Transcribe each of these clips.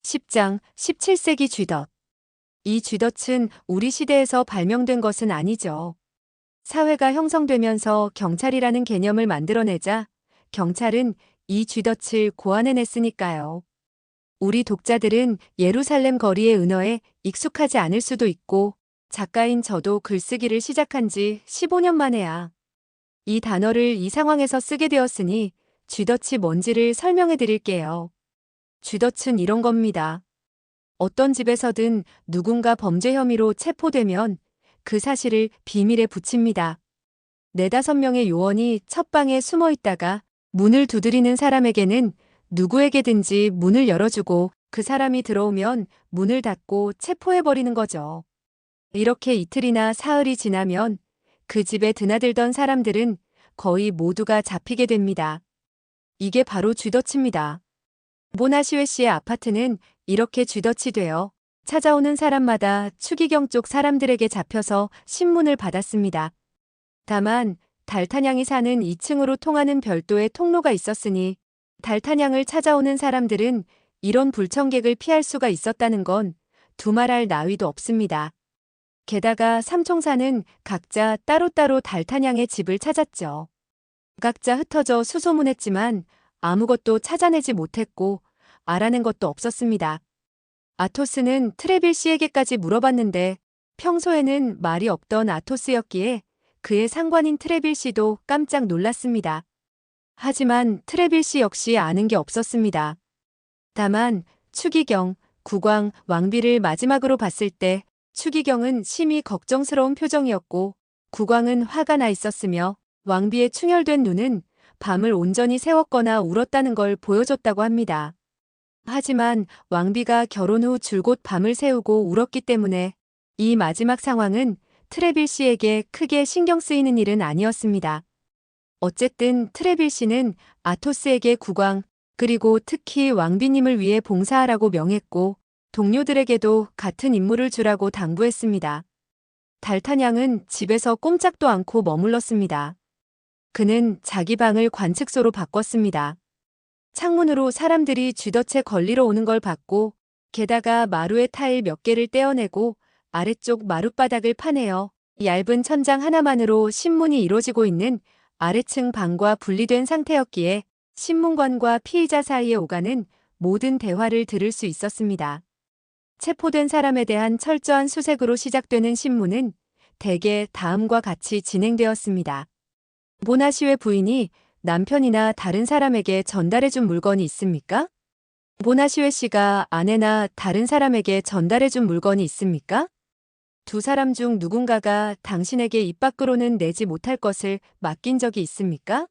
10장 17세기 쥐덫. 이 쥐덫은 우리 시대에서 발명된 것은 아니죠. 사회가 형성되면서 경찰이라는 개념을 만들어내자 경찰은 이 쥐덫을 고안해냈으니까요. 우리 독자들은 예루살렘 거리의 은어에 익숙하지 않을 수도 있고 작가인 저도 글쓰기를 시작한 지 15년 만에야 이 단어를 이 상황에서 쓰게 되었으니 쥐덫이 뭔지를 설명해 드릴게요. 쥐덫은 이런 겁니다. 어떤 집에서든 누군가 범죄 혐의로 체포되면 그 사실을 비밀에 붙입니다. 네다섯 명의 요원이 첫 방에 숨어 있다가 문을 두드리는 사람에게는 누구에게든지 문을 열어주고 그 사람이 들어오면 문을 닫고 체포해버리는 거죠. 이렇게 이틀이나 사흘이 지나면 그 집에 드나들던 사람들은 거의 모두가 잡히게 됩니다. 이게 바로 쥐덫입니다. 모나시웨 씨의 아파트는 이렇게 쥐덫이 되어 찾아오는 사람마다 추기경 쪽 사람들에게 잡혀서 신문을 받았습니다. 다만 달타냥이 사는 2층으로 통하는 별도의 통로가 있었으니 달타냥을 찾아오는 사람들은 이런 불청객을 피할 수가 있었다는 건 두말할 나위도 없습니다. 게다가 삼총사는 각자 따로따로 달타냥의 집을 찾았죠. 각자 흩어져 수소문했지만 아무것도 찾아내지 못했고 알아낸 것도 없었습니다. 아토스는 트레빌 씨에게까지 물어봤는데 평소에는 말이 없던 아토스였기에 그의 상관인 트레빌 씨도 깜짝 놀랐습니다. 하지만 트레빌 씨 역시 아는 게 없었습니다. 다만 추기경, 국왕, 왕비를 마지막으로 봤을 때 추기경은 심히 걱정스러운 표정이었고 국왕은 화가 나 있었으며 왕비의 충혈된 눈은 밤을 온전히 새웠거나 울었다는 걸 보여줬다고 합니다. 하지만 왕비가 결혼 후 줄곧 밤을 새우고 울었기 때문에 이 마지막 상황은 트레빌 씨에게 크게 신경 쓰이는 일은 아니었습니다. 어쨌든 트레빌 씨는 아토스에게 국왕 그리고 특히 왕비님을 위해 봉사하라고 명했고 동료들에게도 같은 임무를 주라고 당부했습니다. 달타냥은 집에서 꼼짝도 않고 머물렀습니다. 그는 자기 방을 관측소로 바꿨습니다. 창문으로 사람들이 쥐덫에 걸리러 오는 걸 봤고 게다가 마루의 타일 몇 개를 떼어내고 아래쪽 마룻바닥을 파내어 얇은 천장 하나만으로 신문이 이루어지고 있는 아래층 방과 분리된 상태였기에 신문관과 피의자 사이에 오가는 모든 대화를 들을 수 있었습니다. 체포된 사람에 대한 철저한 수색으로 시작되는 신문은 대개 다음과 같이 진행되었습니다. 모나시웨 부인이 남편이나 다른 사람에게 전달해준 물건이 있습니까? 모나시웨 씨가 아내나 다른 사람에게 전달해준 물건이 있습니까? 두 사람 중 누군가가 당신에게 입 밖으로는 내지 못할 것을 맡긴 적이 있습니까?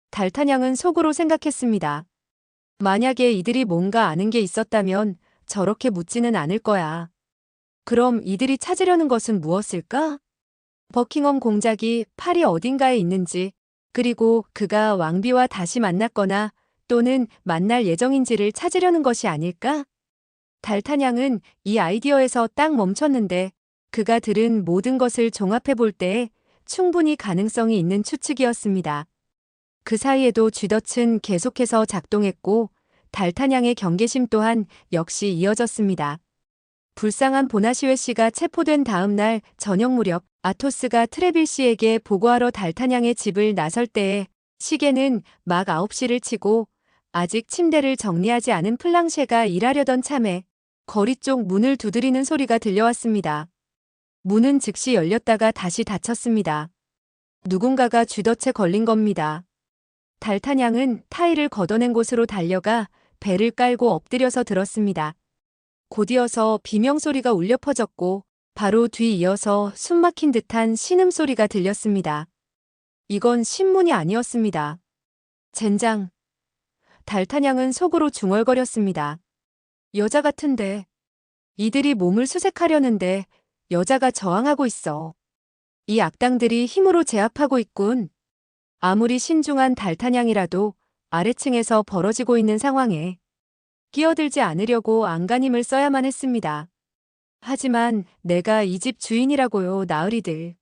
달타냥은 속으로 생각했습니다. 만약에 이들이 뭔가 아는 게 있었다면 저렇게 묻지는 않을 거야. 그럼 이들이 찾으려는 것은 무엇일까? 버킹엄 공작이 파리 어딘가에 있는지, 그리고 그가 왕비와 다시 만났거나 또는 만날 예정인지를 찾으려는 것이 아닐까? 달타냥은 이 아이디어에서 딱 멈췄는데 그가 들은 모든 것을 종합해 볼 때에 충분히 가능성이 있는 추측이었습니다. 그 사이에도 쥐덫은 계속해서 작동했고 달타냥의 경계심 또한 역시 이어졌습니다. 불쌍한 보나시웨 씨가 체포된 다음 날 저녁 무렵 아토스가 트레빌 씨에게 보고하러 달타냥의 집을 나설 때에 시계는 막 9시를 치고 아직 침대를 정리하지 않은 플랑쉐가 일하려던 참에 거리 쪽 문을 두드리는 소리가 들려왔습니다. 문은 즉시 열렸다가 다시 닫혔습니다. 누군가가 쥐덫에 걸린 겁니다. 달타냥은 타일을 걷어낸 곳으로 달려가 배를 깔고 엎드려서 들었습니다. 곧이어서 비명소리가 울려 퍼졌고 바로 뒤이어서 숨막힌 듯한 신음소리가 들렸습니다. 이건 신문이 아니었습니다. 젠장. 달타냥은 속으로 중얼거렸습니다. 여자 같은데. 이들이 몸을 수색하려는데 여자가 저항하고 있어. 이 악당들이 힘으로 제압하고 있군. 아무리 신중한 달타냥이라도 아래층에서 벌어지고 있는 상황에 끼어들지 않으려고 안간힘을 써야만 했습니다. 하지만 내가 이 집 주인이라고요, 나으리들.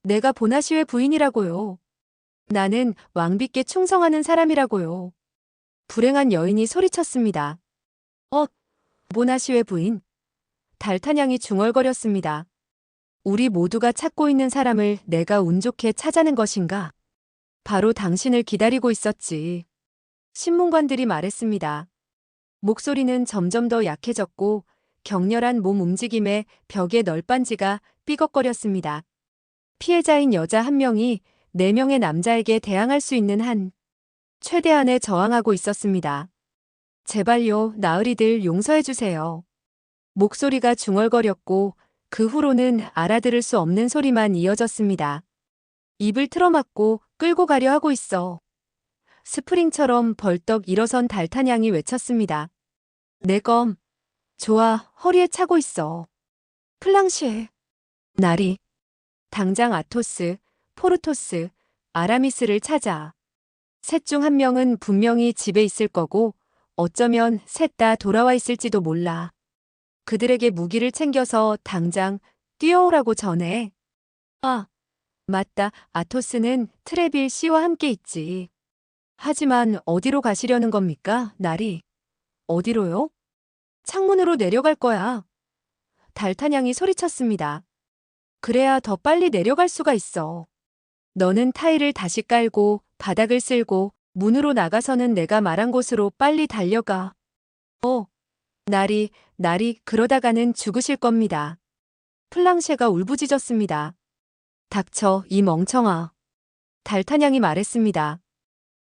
내가 보나시웨 부인이라고요. 나는 왕비께 충성하는 사람이라고요. 불행한 여인이 소리쳤습니다. 보나시의 부인. 달탄양이 중얼거렸습니다. 우리 모두가 찾고 있는 사람을 내가 운 좋게 찾아낸 것인가? 바로 당신을 기다리고 있었지. 신문관들이 말했습니다. 목소리는 점점 더 약해졌고 격렬한 몸 움직임에 벽의 널빤지가 삐걱거렸습니다. 피해자인 여자 한 명이 4명의 남자에게 대항할 수 있는 한 최대한에 저항하고 있었습니다. 제발요, 나으리들 용서해주세요. 목소리가 중얼거렸고 그 후로는 알아들을 수 없는 소리만 이어졌습니다. 입을 틀어막고 끌고 가려 하고 있어. 스프링처럼 벌떡 일어선 달탄양이 외쳤습니다. 내 검. 좋아, 허리에 차고 있어. 플랑시에. 나리. 당장 아토스, 포르토스, 아라미스를 찾아. 셋 중 한 명은 분명히 집에 있을 거고 어쩌면 셋 다 돌아와 있을지도 몰라. 그들에게 무기를 챙겨서 당장 뛰어오라고 전해. 아, 맞다. 아토스는 트레빌 씨와 함께 있지. 하지만 어디로 가시려는 겁니까, 나리? 어디로요? 창문으로 내려갈 거야. 달탄양이 소리쳤습니다. 그래야 더 빨리 내려갈 수가 있어. 너는 타일을 다시 깔고 바닥을 쓸고 문으로 나가서는 내가 말한 곳으로 빨리 달려가. 나리, 그러다가는 죽으실 겁니다. 플랑셰가 울부짖었습니다. 닥쳐, 이 멍청아. 달탄양이 말했습니다.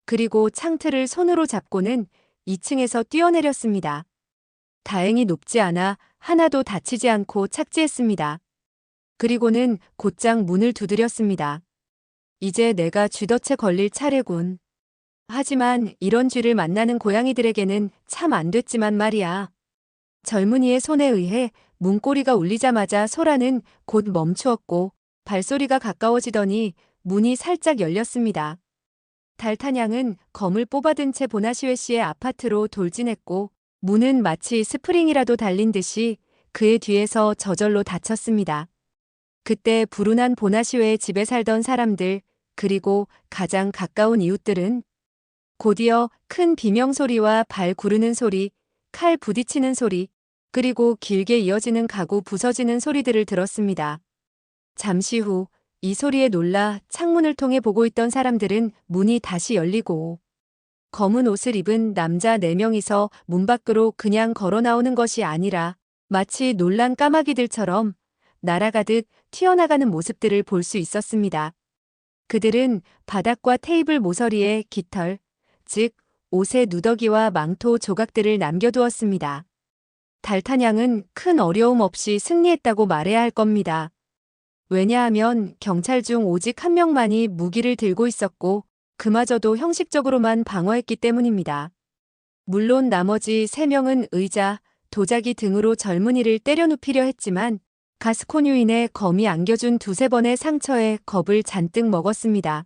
그리고 창틀을 손으로 잡고는 2층에서 뛰어내렸습니다. 다행히 높지 않아 하나도 다치지 않고 착지했습니다. 그리고는 곧장 문을 두드렸습니다. 이제 내가 쥐덫에 걸릴 차례군. 하지만 이런 쥐를 만나는 고양이들에게는 참 안 됐지만 말이야. 젊은이의 손에 의해 문고리가 울리자마자 소라는 곧 멈추었고 발소리가 가까워지더니 문이 살짝 열렸습니다. 달탄양은 검을 뽑아든 채 보나시웨 씨의 아파트로 돌진했고 문은 마치 스프링이라도 달린 듯이 그의 뒤에서 저절로 닫혔습니다. 그때 불운한 보나시웨의 집에 살던 사람들 그리고 가장 가까운 이웃들은 곧이어 큰 비명소리와 발 구르는 소리, 칼 부딪히는 소리, 그리고 길게 이어지는 가구 부서지는 소리들을 들었습니다. 잠시 후 이 소리에 놀라 창문을 통해 보고 있던 사람들은 문이 다시 열리고 검은 옷을 입은 남자 4명이서 문 밖으로 그냥 걸어 나오는 것이 아니라 마치 놀란 까마귀들처럼 날아가듯 튀어나가는 모습들을 볼 수 있었습니다. 그들은 바닥과 테이블 모서리에 깃털, 즉 옷의 누더기와 망토 조각들을 남겨두었습니다. 달탄양은 큰 어려움 없이 승리했다고 말해야 할 겁니다. 왜냐하면 경찰 중 오직 한 명만이 무기를 들고 있었고 그마저도 형식적으로만 방어했기 때문입니다. 물론 나머지 3명은 의자, 도자기 등으로 젊은이를 때려 눕히려 했지만 가스코뉴인의 검이 안겨준 2~3번의 상처에 겁을 잔뜩 먹었습니다.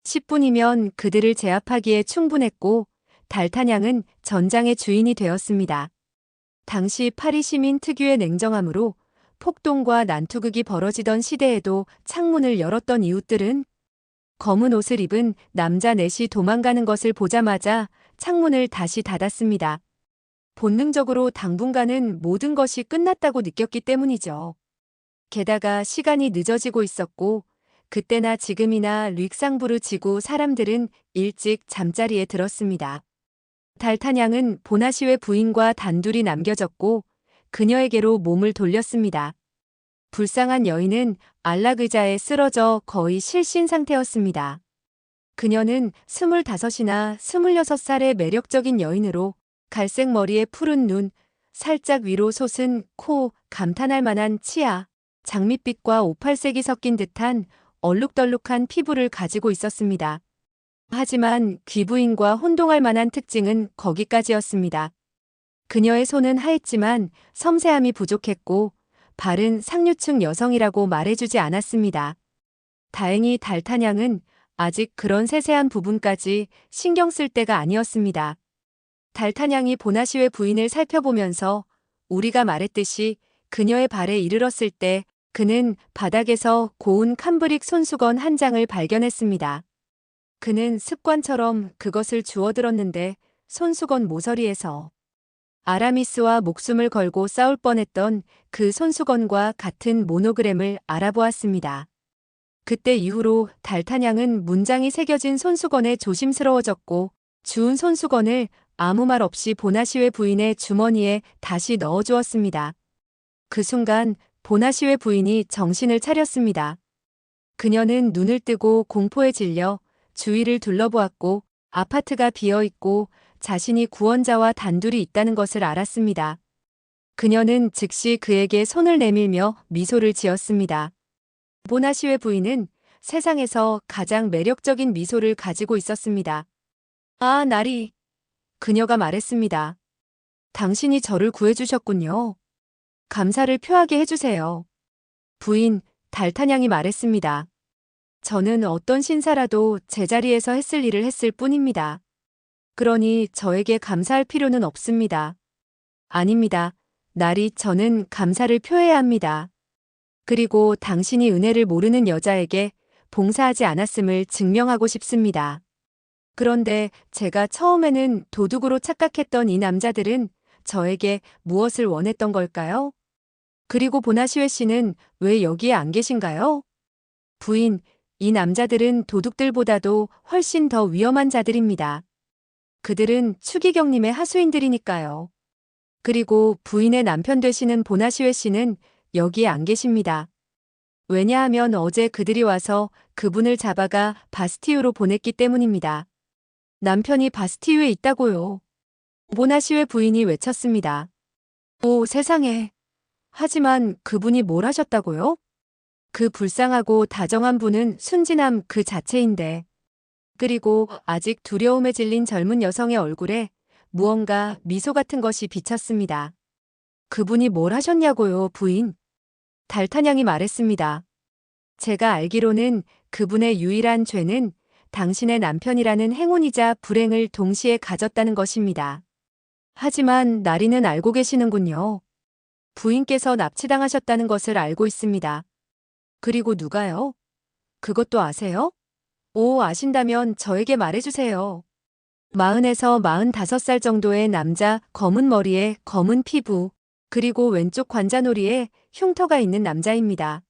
10분이면 그들을 제압하기에 충분했고 달탄양은 전장의 주인이 되었습니다. 당시 파리 시민 특유의 냉정함으로 폭동과 난투극이 벌어지던 시대에도 창문을 열었던 이웃들은 검은 옷을 입은 남자 넷이 도망가는 것을 보자마자 창문을 다시 닫았습니다. 본능적으로 당분간은 모든 것이 끝났다고 느꼈기 때문이죠. 게다가 시간이 늦어지고 있었고 그때나 지금이나 릭상부르 지구 사람들은 일찍 잠자리에 들었습니다. 달탄양은 보나시웨 부인과 단둘이 남겨졌고 그녀에게로 몸을 돌렸습니다. 불쌍한 여인은 안락 의자에 쓰러져 거의 실신 상태였습니다. 그녀는 25이나 26살의 매력적인 여인으로 갈색 머리에 푸른 눈, 살짝 위로 솟은 코, 감탄할 만한 치아, 장밋빛과 오팔색이 섞인 듯한 얼룩덜룩한 피부를 가지고 있었습니다. 하지만 귀부인과 혼동할 만한 특징은 거기까지였습니다. 그녀의 손은 하했지만 섬세함이 부족했고 발은 상류층 여성이라고 말해주지 않았습니다. 다행히 달탄양은 아직 그런 세세한 부분까지 신경 쓸 때가 아니었습니다. 달탄양이 보나시웨 부인을 살펴보면서 우리가 말했듯이 그녀의 발에 이르렀을 때 그는 바닥에서 고운 cambric 손수건 한 장을 발견했습니다. 그는 습관처럼 그것을 주워들었는데 손수건 모서리에서 아라미스와 목숨을 걸고 싸울 뻔했던 그 손수건과 같은 모노그램을 알아보았습니다. 그때 이후로 달타냥은 문장이 새겨진 손수건에 조심스러워졌고 주운 손수건을 아무 말 없이 보나시웨 부인의 주머니에 다시 넣어주었습니다. 그 순간 보나시웨 부인이 정신을 차렸습니다. 그녀는 눈을 뜨고 공포에 질려 주위를 둘러보았고 아파트가 비어있고 자신이 구원자와 단둘이 있다는 것을 알았습니다. 그녀는 즉시 그에게 손을 내밀며 미소를 지었습니다. 보나시웨 부인은 세상에서 가장 매력적인 미소를 가지고 있었습니다. 아, 나리. 그녀가 말했습니다. 당신이 저를 구해주셨군요. 감사를 표하게 해주세요. 부인, 달타냥이 말했습니다. 저는 어떤 신사라도 제자리에서 했을 일을 했을 뿐입니다. 그러니 저에게 감사할 필요는 없습니다. 아닙니다. 나리, 저는 감사를 표해야 합니다. 그리고 당신이 은혜를 모르는 여자에게 봉사하지 않았음을 증명하고 싶습니다. 그런데 제가 처음에는 도둑으로 착각했던 이 남자들은 저에게 무엇을 원했던 걸까요? 그리고 보나시웨 씨는 왜 여기에 안 계신가요? 부인, 이 남자들은 도둑들보다도 훨씬 더 위험한 자들입니다. 그들은 추기경님의 하수인들이니까요. 그리고 부인의 남편 되시는 보나시웨 씨는 여기에 안 계십니다. 왜냐하면 어제 그들이 와서 그분을 잡아가 바스티유로 보냈기 때문입니다. 남편이 바스티유에 있다고요. 보나시웨 부인이 외쳤습니다. 오, 세상에. 하지만 그분이 뭘 하셨다고요? 그 불쌍하고 다정한 분은 순진함 그 자체인데. 그리고 아직 두려움에 질린 젊은 여성의 얼굴에 무언가 미소 같은 것이 비쳤습니다. 그분이 뭘 하셨냐고요, 부인? 달타냥이 말했습니다. 제가 알기로는 그분의 유일한 죄는 당신의 남편이라는 행운이자 불행을 동시에 가졌다는 것입니다. 하지만 나리는 알고 계시는군요. 부인께서 납치당하셨다는 것을 알고 있습니다. 그리고 누가요? 그것도 아세요? 오, 아신다면 저에게 말해주세요. 40에서 45살 정도의 남자, 검은 머리에 검은 피부, 그리고 왼쪽 관자놀이에 흉터가 있는 남자입니다.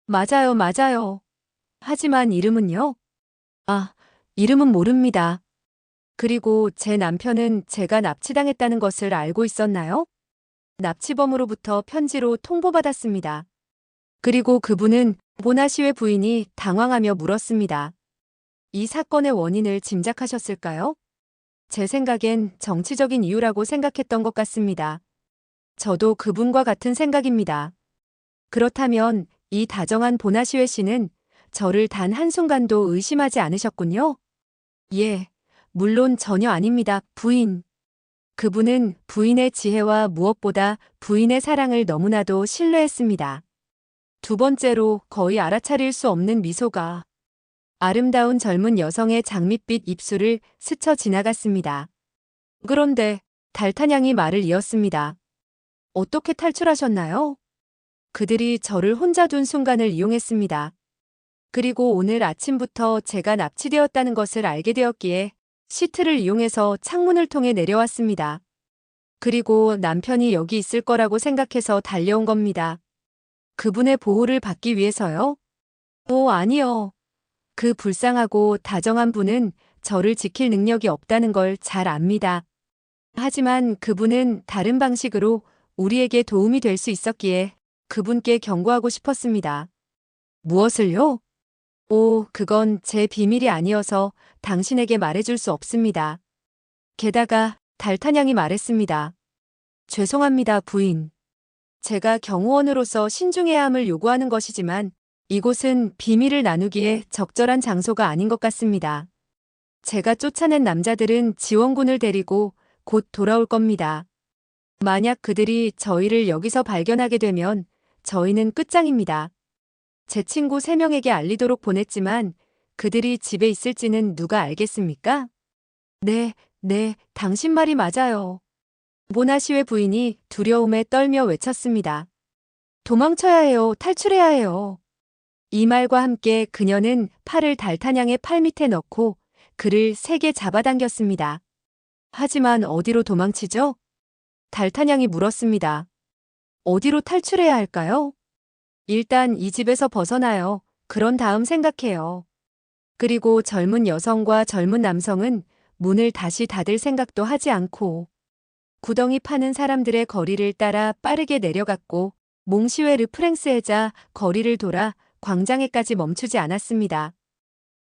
맞아요, 맞아요. 하지만 이름은요? 아, 이름은 모릅니다. 그리고 제 남편은 제가 납치당했다는 것을 알고 있었나요? 납치범으로부터 편지로 통보받았습니다. 그리고 그분은 보나시웨 부인이 당황하며 물었습니다. 이 사건의 원인을 짐작하셨을까요? 제 생각엔 정치적인 이유라고 생각했던 것 같습니다. 저도 그분과 같은 생각입니다. 그렇다면 이 다정한 보나시웨 씨는 저를 단 한순간도 의심하지 않으셨군요? 예, 물론 전혀 아닙니다, 부인. 그분은 부인의 지혜와 무엇보다 부인의 사랑을 너무나도 신뢰했습니다. 두 번째로 거의 알아차릴 수 없는 미소가 아름다운 젊은 여성의 장밋빛 입술을 스쳐 지나갔습니다. 그런데 달타냥이 말을 이었습니다. 어떻게 탈출하셨나요? 그들이 저를 혼자 둔 순간을 이용했습니다. 그리고 오늘 아침부터 제가 납치되었다는 것을 알게 되었기에 시트를 이용해서 창문을 통해 내려왔습니다. 그리고 남편이 여기 있을 거라고 생각해서 달려온 겁니다. 그분의 보호를 받기 위해서요? 오, 아니요. 그 불쌍하고 다정한 분은 저를 지킬 능력이 없다는 걸 잘 압니다. 하지만 그분은 다른 방식으로 우리에게 도움이 될 수 있었기에 그분께 경고하고 싶었습니다. 무엇을요? 오, 그건 제 비밀이 아니어서 당신에게 말해줄 수 없습니다. 게다가 달타냥이 말했습니다. 죄송합니다, 부인. 제가 경호원으로서 신중해야 함을 요구하는 것이지만 이곳은 비밀을 나누기에 적절한 장소가 아닌 것 같습니다. 제가 쫓아낸 남자들은 지원군을 데리고 곧 돌아올 겁니다. 만약 그들이 저희를 여기서 발견하게 되면 저희는 끝장입니다. 제 친구 3명에게 알리도록 보냈지만 그들이 집에 있을지는 누가 알겠습니까? 네, 당신 말이 맞아요. 모나시웨 부인이 두려움에 떨며 외쳤습니다. 도망쳐야 해요, 탈출해야 해요. 이 말과 함께 그녀는 팔을 달타냥의 팔 밑에 넣고 그를 세게 잡아당겼습니다. 하지만 어디로 도망치죠? 달탄양이 물었습니다. 어디로 탈출해야 할까요? 일단 이 집에서 벗어나요. 그런 다음 생각해요. 그리고 젊은 여성과 젊은 남성은 문을 다시 닫을 생각도 하지 않고 구덩이 파는 사람들의 거리를 따라 빠르게 내려갔고 몽시웨르 프랭스에자 거리를 돌아 광장에까지 멈추지 않았습니다.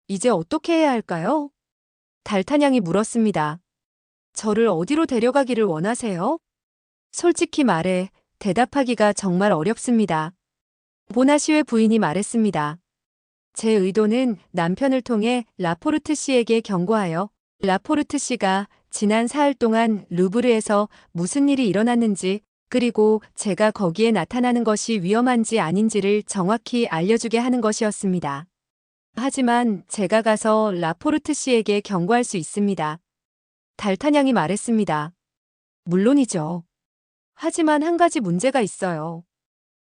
이제 어떻게 해야 할까요? 달탄양이 물었습니다. 저를 어디로 데려가기를 원하세요? 솔직히 말해 대답하기가 정말 어렵습니다. 보나시웨 부인이 말했습니다. 제 의도는 남편을 통해 라포르트 씨에게 경고하여 라포르트 씨가 지난 사흘 동안 루브르에서 무슨 일이 일어났는지 그리고 제가 거기에 나타나는 것이 위험한지 아닌지를 정확히 알려주게 하는 것이었습니다. 하지만 제가 가서 라포르트 씨에게 경고할 수 있습니다. 달탄양이 말했습니다. 물론이죠. 하지만 한 가지 문제가 있어요.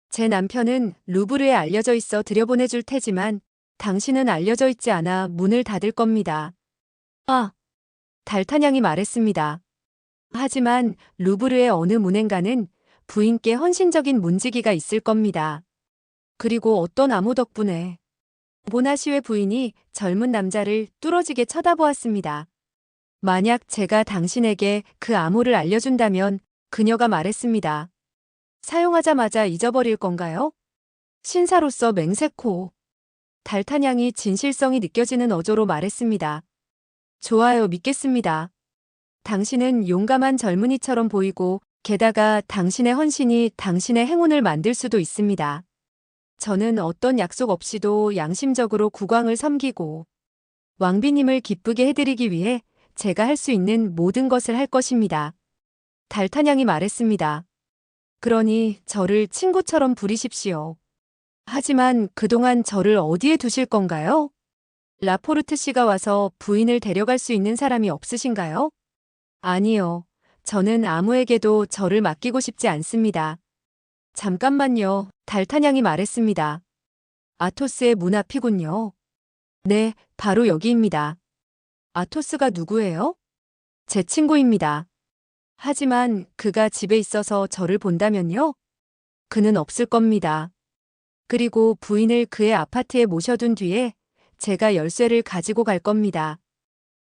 제 남편은 루브르에 알려져 있어 들여보내줄 테지만 당신은 알려져 있지 않아 문을 닫을 겁니다. 아, 달탄양이 말했습니다. 하지만 루브르의 어느 문행가는 부인께 헌신적인 문지기가 있을 겁니다. 그리고 어떤 암호 덕분에 보나시웨 부인이 젊은 남자를 뚫어지게 쳐다보았습니다. 만약 제가 당신에게 그 암호를 알려준다면 그녀가 말했습니다. 사용하자마자 잊어버릴 건가요? 신사로서 맹세코. 달탄양이 진실성이 느껴지는 어조로 말했습니다. 좋아요, 믿겠습니다. 당신은 용감한 젊은이처럼 보이고 게다가 당신의 헌신이 당신의 행운을 만들 수도 있습니다. 저는 어떤 약속 없이도 양심적으로 국왕을 섬기고 왕비님을 기쁘게 해드리기 위해 제가 할 수 있는 모든 것을 할 것입니다. 달탄양이 말했습니다. 그러니 저를 친구처럼 부리십시오. 하지만 그동안 저를 어디에 두실 건가요? 라포르트 씨가 와서 부인을 데려갈 수 있는 사람이 없으신가요? 아니요. 저는 아무에게도 저를 맡기고 싶지 않습니다. 잠깐만요. 달탄양이 말했습니다. 아토스의 문 앞이군요. 네, 바로 여기입니다. 아토스가 누구예요? 제 친구입니다. 하지만 그가 집에 있어서 저를 본다면요? 그는 없을 겁니다. 그리고 부인을 그의 아파트에 모셔둔 뒤에 제가 열쇠를 가지고 갈 겁니다.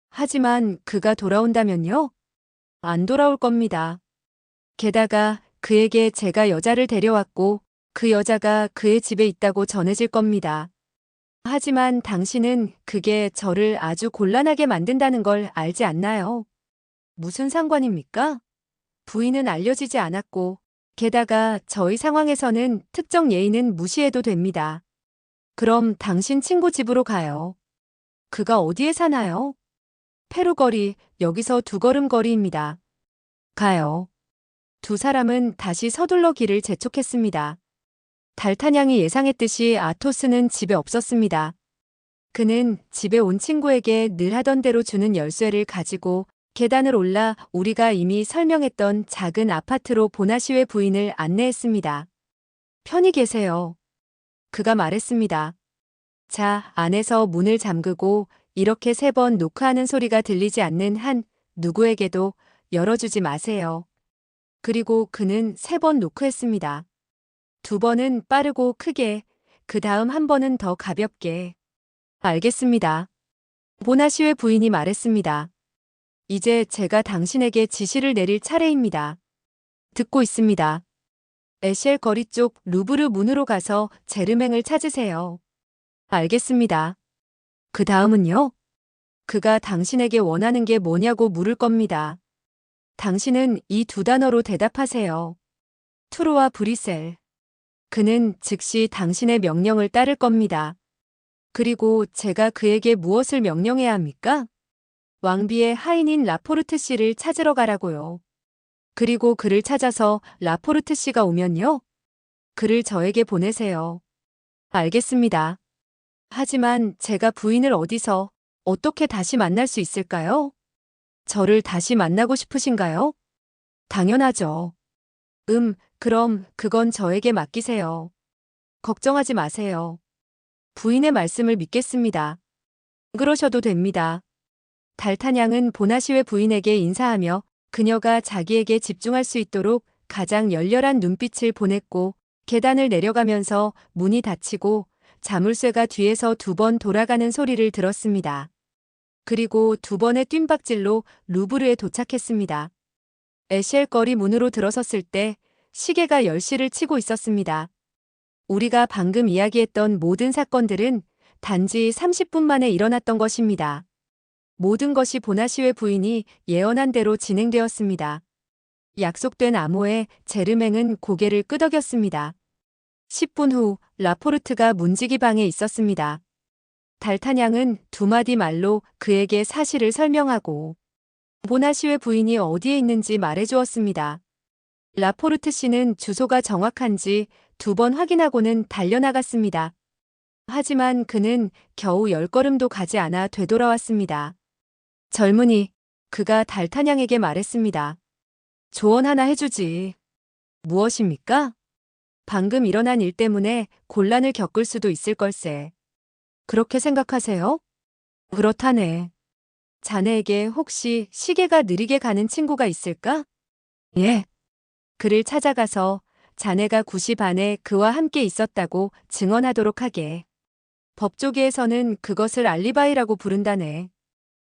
하지만 그가 돌아온다면요? 안 돌아올 겁니다. 게다가 그에게 제가 여자를 데려왔고 그 여자가 그의 집에 있다고 전해질 겁니다. 하지만 당신은 그게 저를 아주 곤란하게 만든다는 걸 알지 않나요? 무슨 상관입니까? 부인은 알려지지 않았고 게다가 저희 상황에서는 특정 예의는 무시해도 됩니다. 그럼 당신 친구 집으로 가요. 그가 어디에 사나요? 페루 거리, 여기서 2걸음 거리입니다. 가요. 두 사람은 다시 서둘러 길을 재촉했습니다. 달탄양이 예상했듯이 아토스는 집에 없었습니다. 그는 집에 온 친구에게 늘 하던 대로 주는 열쇠를 가지고 계단을 올라 우리가 이미 설명했던 작은 아파트로 보나시웨 부인을 안내했습니다. 편히 계세요. 그가 말했습니다. 자, 안에서 문을 잠그고 이렇게 3번 노크하는 소리가 들리지 않는 한 누구에게도 열어주지 마세요. 그리고 그는 3번 노크했습니다. 2번은 빠르고 크게, 그 다음 1번은 더 가볍게. 알겠습니다. 보나시웨 부인이 말했습니다. 이제 제가 당신에게 지시를 내릴 차례입니다. 듣고 있습니다. 에셸 거리 쪽 루브르 문으로 가서 제르맹을 찾으세요. 알겠습니다. 그 다음은요? 그가 당신에게 원하는 게 뭐냐고 물을 겁니다. 당신은 이 2단어로 대답하세요. 투르와 브리셀. 그는 즉시 당신의 명령을 따를 겁니다. 그리고 제가 그에게 무엇을 명령해야 합니까? 왕비의 하인인 라포르트 씨를 찾으러 가라고요. 그리고 그를 찾아서 라포르트 씨가 오면요? 그를 저에게 보내세요. 알겠습니다. 하지만 제가 부인을 어디서, 어떻게 다시 만날 수 있을까요? 저를 다시 만나고 싶으신가요? 당연하죠. 그럼 그건 저에게 맡기세요. 걱정하지 마세요. 부인의 말씀을 믿겠습니다. 그러셔도 됩니다. 달탄양은 보나시웨 부인에게 인사하며 그녀가 자기에게 집중할 수 있도록 가장 열렬한 눈빛을 보냈고 계단을 내려가면서 문이 닫히고 자물쇠가 뒤에서 2번 돌아가는 소리를 들었습니다. 그리고 2번의 뜀박질로 루브르에 도착했습니다. 에셸 거리 문으로 들어섰을 때 시계가 10시를 치고 있었습니다. 우리가 방금 이야기했던 모든 사건들은 단지 30분 만에 일어났던 것입니다. 모든 것이 보나시웨 부인이 예언한 대로 진행되었습니다. 약속된 암호에 제르맹은 고개를 끄덕였습니다. 10분 후 라포르트가 문지기 방에 있었습니다. 달타냥은 2마디 말로 그에게 사실을 설명하고 보나시웨 부인이 어디에 있는지 말해주었습니다. 라포르트 씨는 주소가 정확한지 2번 확인하고는 달려나갔습니다. 하지만 그는 겨우 10걸음도 가지 않아 되돌아왔습니다. 젊은이, 그가 달타냥에게 말했습니다. 조언 하나 해주지. 무엇입니까? 방금 일어난 일 때문에 곤란을 겪을 수도 있을 걸세. 그렇게 생각하세요? 그렇다네. 자네에게 혹시 시계가 느리게 가는 친구가 있을까? 예. 그를 찾아가서 자네가 9시 반에 그와 함께 있었다고 증언하도록 하게. 법조계에서는 그것을 알리바이라고 부른다네.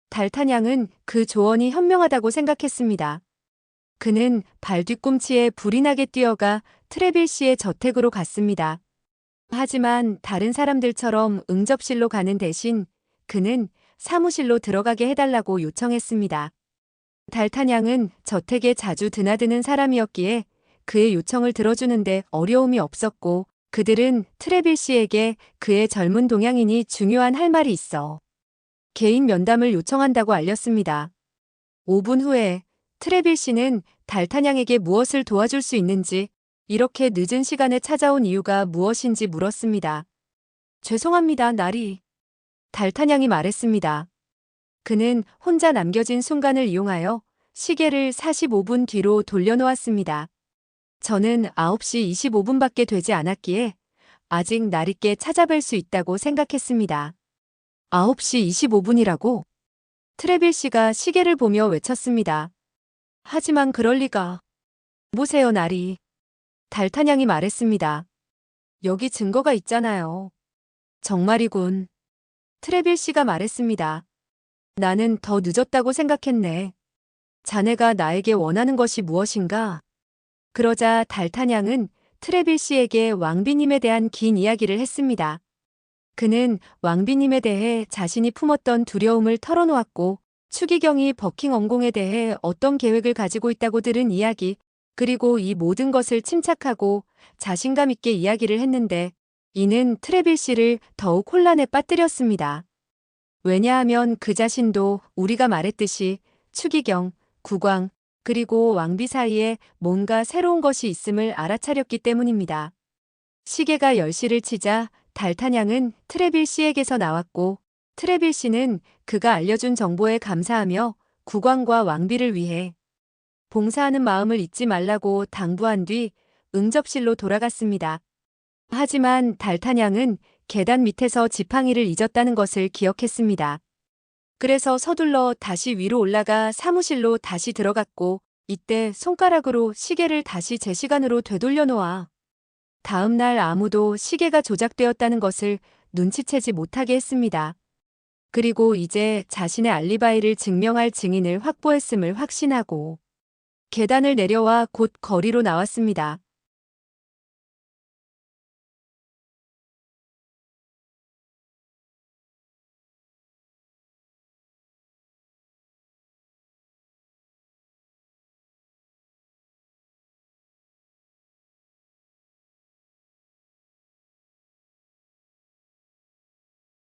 달타냥은 그 조언이 현명하다고 생각했습니다. 그는 발 뒤꿈치에 불이 나게 뛰어가 트레빌 씨의 저택으로 갔습니다. 하지만 다른 사람들처럼 응접실로 가는 대신 그는 사무실로 들어가게 해달라고 요청했습니다. 달타냥은 저택에 자주 드나드는 사람이었기에 그의 요청을 들어주는데 어려움이 없었고 그들은 트레빌 씨에게 그의 젊은 동양인이 중요한 할 말이 있어 개인 면담을 요청한다고 알렸습니다. 5분 후에 트레빌 씨는 달타냥에게 무엇을 도와줄 수 있는지 이렇게 늦은 시간에 찾아온 이유가 무엇인지 물었습니다. 죄송합니다, 나리. 달타냥이 말했습니다. 그는 혼자 남겨진 순간을 이용하여 시계를 45분 뒤로 돌려놓았습니다. 저는 9시 25분밖에 되지 않았기에 아직 나리께 찾아뵐 수 있다고 생각했습니다. 9시 25분이라고? 트레빌 씨가 시계를 보며 외쳤습니다. 하지만 그럴 리가. 보세요, 나리. 달타냥이 말했습니다. 여기 증거가 있잖아요. 정말이군. 트레빌 씨가 말했습니다. 나는 더 늦었다고 생각했네. 자네가 나에게 원하는 것이 무엇인가? 그러자 달타냥은 트레빌 씨에게 왕비님에 대한 긴 이야기를 했습니다. 그는 왕비님에 대해 자신이 품었던 두려움을 털어놓았고 추기경이 버킹엄궁에 대해 어떤 계획을 가지고 있다고 들은 이야기, 그리고 이 모든 것을 침착하고 자신감 있게 이야기를 했는데 이는 트레빌 씨를 더욱 혼란에 빠뜨렸습니다. 왜냐하면 그 자신도 우리가 말했듯이 추기경, 국왕, 그리고 왕비 사이에 뭔가 새로운 것이 있음을 알아차렸기 때문입니다. 시계가 10시를 치자 달타냥은 트레빌 씨에게서 나왔고 트레빌 씨는 그가 알려준 정보에 감사하며 국왕과 왕비를 위해 봉사하는 마음을 잊지 말라고 당부한 뒤 응접실로 돌아갔습니다. 하지만 달타냥은 계단 밑에서 지팡이를 잊었다는 것을 기억했습니다. 그래서 서둘러 다시 위로 올라가 사무실로 다시 들어갔고 이때 손가락으로 시계를 다시 제 시간으로 되돌려 놓아 다음 날 아무도 시계가 조작되었다는 것을 눈치채지 못하게 했습니다. 그리고 이제 자신의 알리바이를 증명할 증인을 확보했음을 확신하고 계단을 내려와 곧 거리로 나왔습니다.